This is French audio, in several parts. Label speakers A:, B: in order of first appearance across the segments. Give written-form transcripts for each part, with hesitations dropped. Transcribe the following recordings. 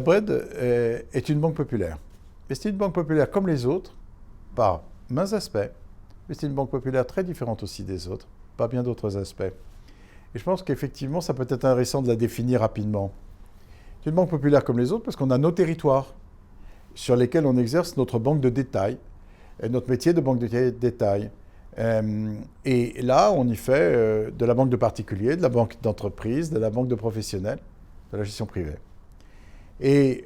A: BRED est une banque populaire. Mais c'est une banque populaire comme les autres, par maints aspects, mais c'est une banque populaire très différente aussi des autres, par bien d'autres aspects. Et je pense qu'effectivement, ça peut être intéressant de la définir rapidement. C'est une banque populaire comme les autres parce qu'on a nos territoires sur lesquels on exerce notre banque de détail, notre métier de banque de détail. Et là, on y fait de la banque de particuliers, de la banque d'entreprise, de la banque de professionnels, de la gestion privée. Et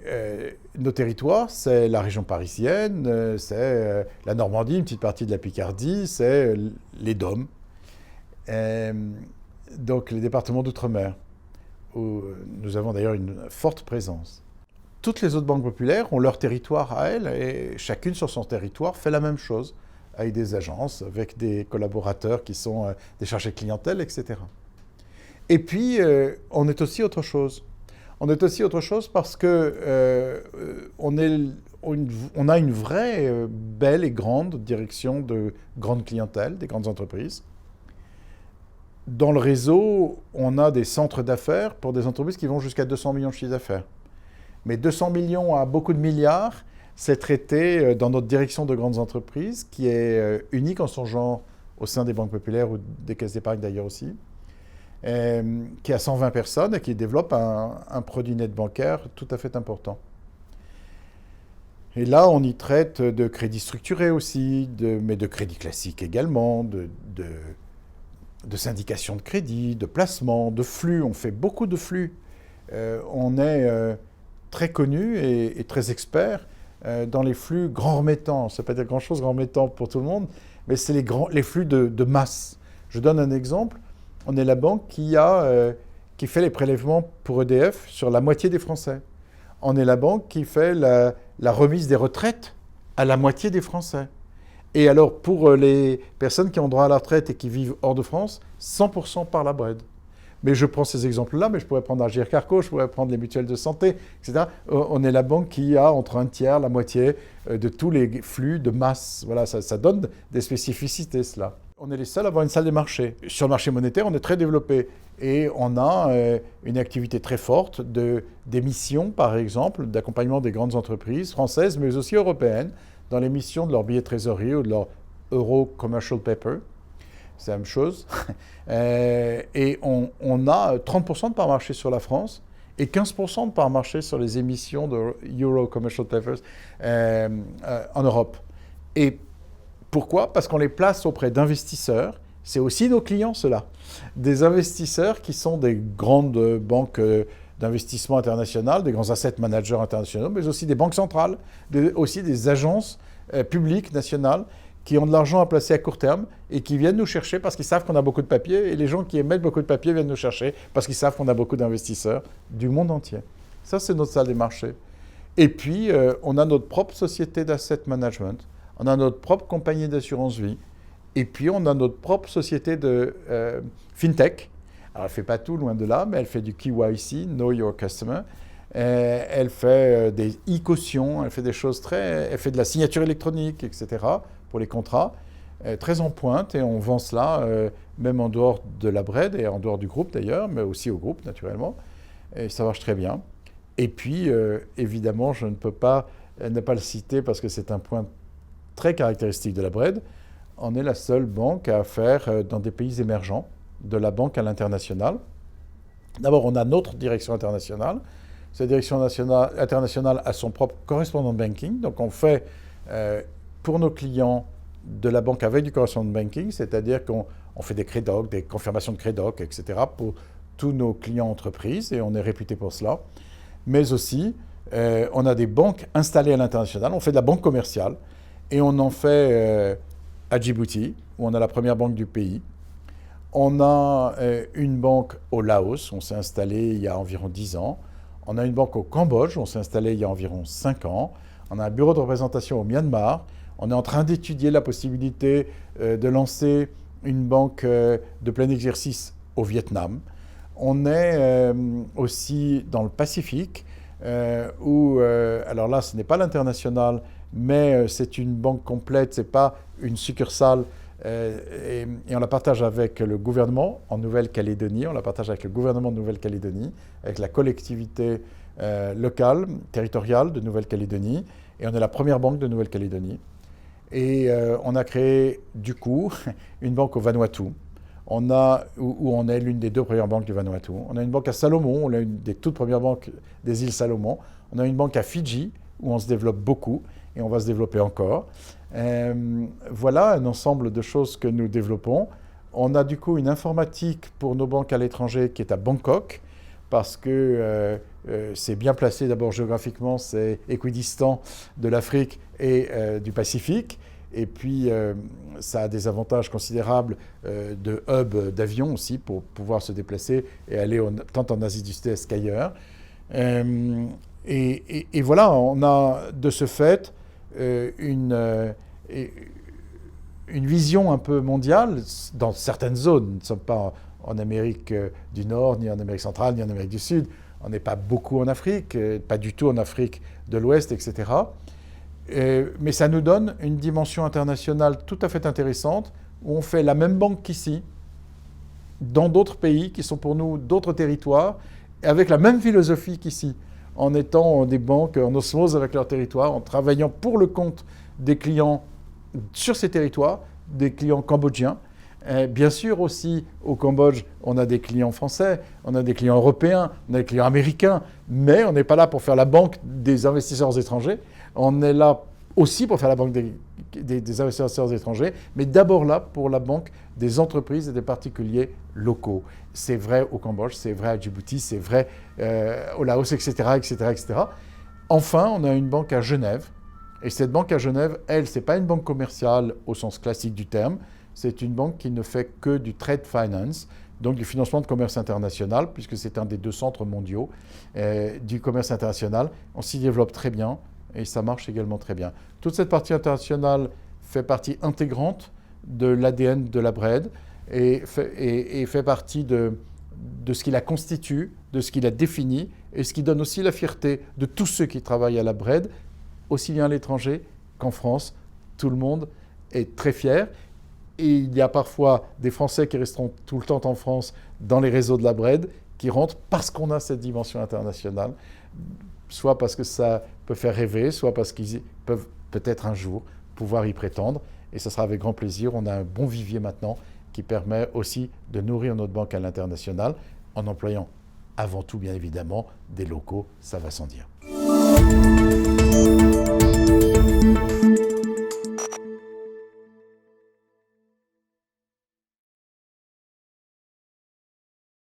A: nos territoires, c'est la région parisienne, c'est la Normandie, une petite partie de la Picardie, c'est les DOM, donc les départements d'outre-mer, où nous avons d'ailleurs une forte présence. Toutes les autres banques populaires ont leur territoire à elles, et chacune sur son territoire fait la même chose, avec des agences, avec des collaborateurs qui sont des chargés de clientèle, etc. Et puis, on est aussi autre chose. On est aussi autre chose parce qu'on a une vraie, belle et grande direction de grande clientèle, des grandes entreprises. Dans le réseau, on a des centres d'affaires pour des entreprises qui vont jusqu'à 200 millions de chiffre d'affaires. Mais 200 millions à beaucoup de milliards, c'est traité dans notre direction de grandes entreprises, qui est unique en son genre au sein des banques populaires ou des caisses d'épargne d'ailleurs aussi, qui a 120 personnes et qui développe un produit net bancaire tout à fait important. Et là, on y traite de crédits structurés aussi, mais de crédits classiques également, de syndication de crédit, de placement, de flux. On fait beaucoup de flux. On est très connu et très expert dans les flux grands remettants. Ça ne veut pas dire grand-chose grand remettant pour tout le monde, mais c'est les flux de masse. Je donne un exemple. On est la banque qui fait les prélèvements pour EDF sur la moitié des Français. On est la banque qui fait la remise des retraites à la moitié des Français. Et alors, pour les personnes qui ont droit à la retraite et qui vivent hors de France, 100% par la BRED. Mais je prends ces exemples-là, mais je pourrais prendre Agir Carco, je pourrais prendre les mutuelles de santé, etc. On est la banque qui a entre un tiers, la moitié de tous les flux de masse. Voilà, ça donne des spécificités, cela. On est les seuls à avoir une salle des marchés. Sur le marché monétaire, on est très développé. Et on a une activité très forte d'émissions, par exemple, d'accompagnement des grandes entreprises françaises, mais aussi européennes, dans l'émission de leurs billets de trésorerie ou de leur Euro Commercial Paper. C'est la même chose. Et on a 30% de part marché sur la France et 15% de part marché sur les émissions de Euro Commercial Papers en Europe. Et pourquoi ? Parce qu'on les place auprès d'investisseurs. C'est aussi nos clients, ceux-là. Des investisseurs qui sont des grandes banques d'investissement internationales, des grands asset managers internationaux, mais aussi des banques centrales, aussi des agences publiques nationales qui ont de l'argent à placer à court terme et qui viennent nous chercher parce qu'ils savent qu'on a beaucoup de papier. Et les gens qui émettent beaucoup de papier viennent nous chercher parce qu'ils savent qu'on a beaucoup d'investisseurs du monde entier. Ça, c'est notre salle des marchés. Et puis, on a notre propre société d'asset management. On a notre propre compagnie d'assurance vie. Et puis, on a notre propre société de fintech. Alors, elle ne fait pas tout, loin de là, mais elle fait du KYC, Know Your Customer. Elle fait des e-cautions, elle fait des choses elle fait de la signature électronique, etc., pour les contrats, très en pointe. Et on vend cela, même en dehors de la BRED et en dehors du groupe d'ailleurs, mais aussi au groupe, naturellement. Et ça marche très bien. Et puis, évidemment, je ne peux pas ne pas le citer parce que c'est un point très caractéristique de la BRED. On est la seule banque à faire dans des pays émergents, de la banque à l'international. D'abord, on a notre direction internationale. Cette direction internationale a son propre correspondant banking. Donc, on fait pour nos clients de la banque avec du correspondant banking, c'est-à-dire qu'on fait des crédocs, des confirmations de crédocs, etc. pour tous nos clients entreprises, et on est réputé pour cela. Mais aussi, on a des banques installées à l'international. On fait de la banque commerciale, et on en fait à Djibouti, où on a la première banque du pays. On a une banque au Laos, on s'est installé il y a environ 10 ans. On a une banque au Cambodge, on s'est installé il y a environ 5 ans. On a un bureau de représentation au Myanmar. On est en train d'étudier la possibilité de lancer une banque de plein exercice au Vietnam. On est aussi dans le Pacifique, où, alors là, ce n'est pas l'international, mais c'est une banque complète, ce n'est pas une succursale. Et on la partage avec le gouvernement en Nouvelle-Calédonie, on la partage avec le gouvernement de Nouvelle-Calédonie, avec la collectivité locale, territoriale de Nouvelle-Calédonie, et on est la première banque de Nouvelle-Calédonie. Et on a créé, du coup, une banque au Vanuatu, où on est l'une des 2 premières banques du Vanuatu. On a une banque à Salomon, on est une des toutes premières banques des îles Salomon. On a une banque à Fidji, où on se développe beaucoup, et on va se développer encore. Voilà un ensemble de choses que nous développons. On a du coup une informatique pour nos banques à l'étranger qui est à Bangkok, parce que c'est bien placé d'abord géographiquement, c'est équidistant de l'Afrique et du Pacifique. Et puis, ça a des avantages considérables de hub d'avion aussi pour pouvoir se déplacer et aller tant en Asie du Sud-Est qu'ailleurs. Et voilà, on a de ce fait une vision un peu mondiale dans certaines zones. Nous ne sommes pas en Amérique du Nord, ni en Amérique centrale, ni en Amérique du Sud. On n'est pas beaucoup en Afrique, pas du tout en Afrique de l'Ouest, etc. Mais ça nous donne une dimension internationale tout à fait intéressante, où on fait la même banque qu'ici, dans d'autres pays qui sont pour nous d'autres territoires, avec la même philosophie qu'ici, en étant des banques en osmose avec leur territoire, en travaillant pour le compte des clients sur ces territoires, des clients cambodgiens. Bien sûr aussi, au Cambodge, on a des clients français, on a des clients européens, on a des clients américains, mais on n'est pas là pour faire la banque des investisseurs étrangers. On est là aussi pour faire la banque des investisseurs étrangers, mais d'abord là pour la banque des entreprises et des particuliers locaux. C'est vrai au Cambodge, c'est vrai à Djibouti, c'est vrai au Laos, etc., etc., etc. Enfin, on a une banque à Genève. Et cette banque à Genève, elle, ce n'est pas une banque commerciale au sens classique du terme. C'est une banque qui ne fait que du trade finance, donc du financement de commerce international, puisque c'est un des 2 centres mondiaux du commerce international. On s'y développe très bien et ça marche également très bien. Toute cette partie internationale fait partie intégrante de l'ADN de la BRED et fait partie de ce qui la constitue, de ce qui la définit et ce qui donne aussi la fierté de tous ceux qui travaillent à la BRED, aussi bien à l'étranger qu'en France. Tout le monde est très fier. Et il y a parfois des Français qui resteront tout le temps en France dans les réseaux de la BRED, qui rentrent parce qu'on a cette dimension internationale, soit parce que ça peut faire rêver, soit parce qu'ils peuvent peut-être un jour pouvoir y prétendre. Et ce sera avec grand plaisir. On a un bon vivier maintenant qui permet aussi de nourrir notre banque à l'international en employant avant tout, bien évidemment, des locaux, ça va sans dire.